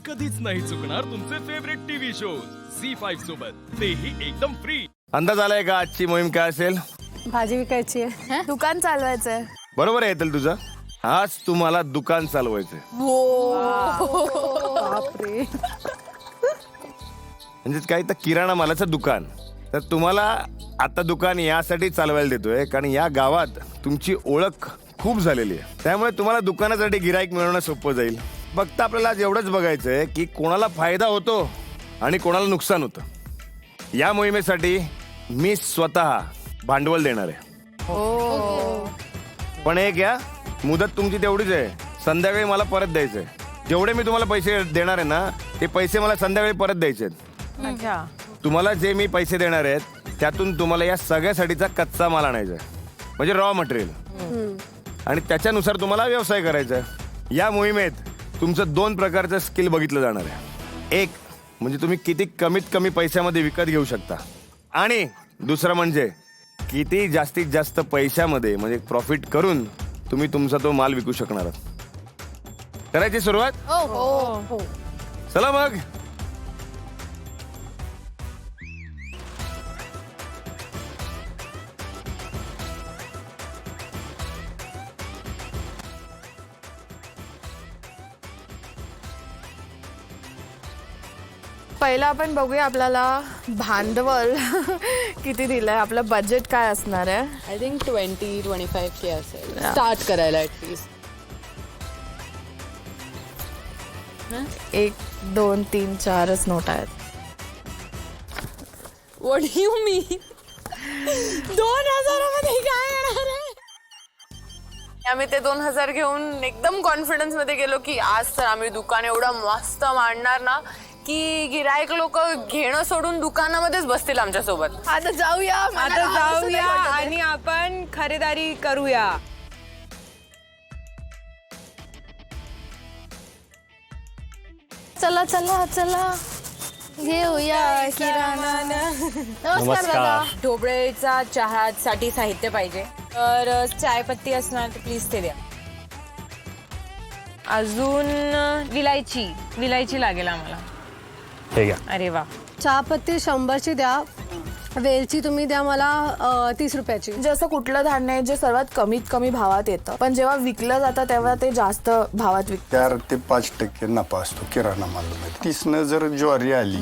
कधीच नाही चुकणार तुमचे फेवरेट टीव्ही शोज झी5 सोबत, तेही एकदम फ्री. अंदाज आलाय का आजची मोहीम काय असेल? भाजी विकायची आहे, दुकान चालवायचंय. बरोबर आहे येतील तुझं. आज तुम्हाला दुकान चालवायचंय. बापरे. म्हणजे काही तर किराणा मालाचं दुकान. तर तुम्हाला आता दुकान यासाठी चालवायला देतोय कारण या गावात तुमची ओळख खूप झालेली आहे. त्यामुळे तुम्हाला दुकानासाठी गिराईक मिळवणं सोपं जाईल. फक्त आपल्याला आज एवढंच बघायचंय की कोणाला फायदा होतो आणि कोणाला नुकसान होतं. या मोहिमेसाठी मी स्वतः भांडवल देणार आहे. पण एक या मुदत तुमची तेवढीच आहे. संध्याकाळी मला परत द्यायचंय. जेवढे मी तुम्हाला पैसे देणार आहे ना ते पैसे मला संध्याकाळी परत द्यायचे आहेत. तुम्हाला जे मी पैसे देणार आहेत त्यातून तुम्हाला या सगळ्यासाठीचा कच्चा माल आणायचा आहे, म्हणजे रॉ मटेरियल. आणि त्याच्यानुसार तुम्हाला व्यवसाय करायचा आहे. या मोहिमेत तुमचं 2 प्रकारचं स्किल बघितलं जाणार आहे. एक म्हणजे तुम्ही किती कमीत कमी पैशामध्ये विकत घेऊ शकता, आणि दुसरं म्हणजे किती जास्तीत जास्त पैशामध्ये म्हणजे प्रॉफिट करून तुम्ही तुमचा तो माल विकू शकणार आहात. करायची सुरुवात? हो. चला मग. पहिला आपण बघूया आपल्याला भांडवल किती दिलंय, आपलं बजेट काय असणार आहे. आय थिंक 20-25K असेल स्टार्ट करायला ऍटलीस्ट. 1 2 3 4च नोट आहेत. व्हॉट यू मीन 2000 मध्ये काय येणार आहे? आम्ही ते 2000 घेऊन एकदम कॉन्फिडन्स मध्ये गेलो की आज तर आम्ही दुकान एवढं मस्त मांडणार ना की गिराईक लोक घेणं सोडून दुकानामध्येच बसतील आमच्या सोबत. आता जाऊया आणि आपण खरेदारी करूया. चला चला चला घेऊया किराणा. नमस्कार दादा. ढोबळेचा चहासाठी साहित्य पाहिजे, तर चायपत्ती असणार तर प्लीज ते द्या. अजून विलायची लागेल आम्हाला. अरे वा. चहापत्ती 100ची द्या. वेलची तुम्ही द्या मला 30 रुपयाची. म्हणजे असं कुठलं धान्य आहे जे सर्वात कमीत कमी भावात येतं पण जेव्हा विकलं जातं तेव्हा ते जास्त भावात विकतं. 4 ते 5% नफा असतो किराणा मालामध्ये. 30 जर ज्वारी आली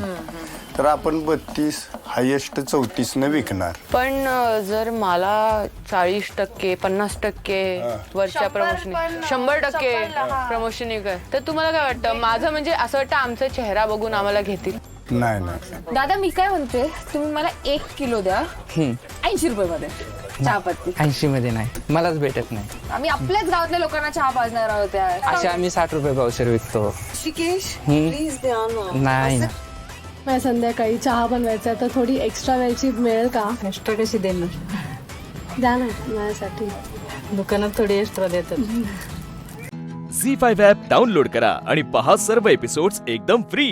तर आपण 32 हायेस्ट 34 विकणार. पण जर मला 40% 50% वरच्या प्रमोशन 100% प्रमोशन काय, तर तुम्हाला काय वाटतं? माझं म्हणजे असं वाटतं आमचा चेहरा बघून आम्हाला घेतील. नाही. दादा मी काय म्हणते, तुम्ही मला 1 किलो द्या 80 रुपये मध्ये चहापत्ती. 80 मध्ये नाही, मलाच भेटत नाही. आम्ही आपल्याच गावातल्या लोकांना चहा पाजणार आहोत. असे आम्ही 60 रुपये पावशेर विकतो. शिकेश प्लीज द्या ना. नाही ना. मला संध्याकाळी चहा बनवायचा तर थोडी एक्स्ट्रा वेलची मिळेल का? एक्स्ट्रा कशी देणार? द्या ना माझ्यासाठी. दुकानात थोडी एक्स्ट्रा देतात. झी5 ॲप डाउनलोड करा आणि पहा सर्व एपिसोड्स एकदम फ्री.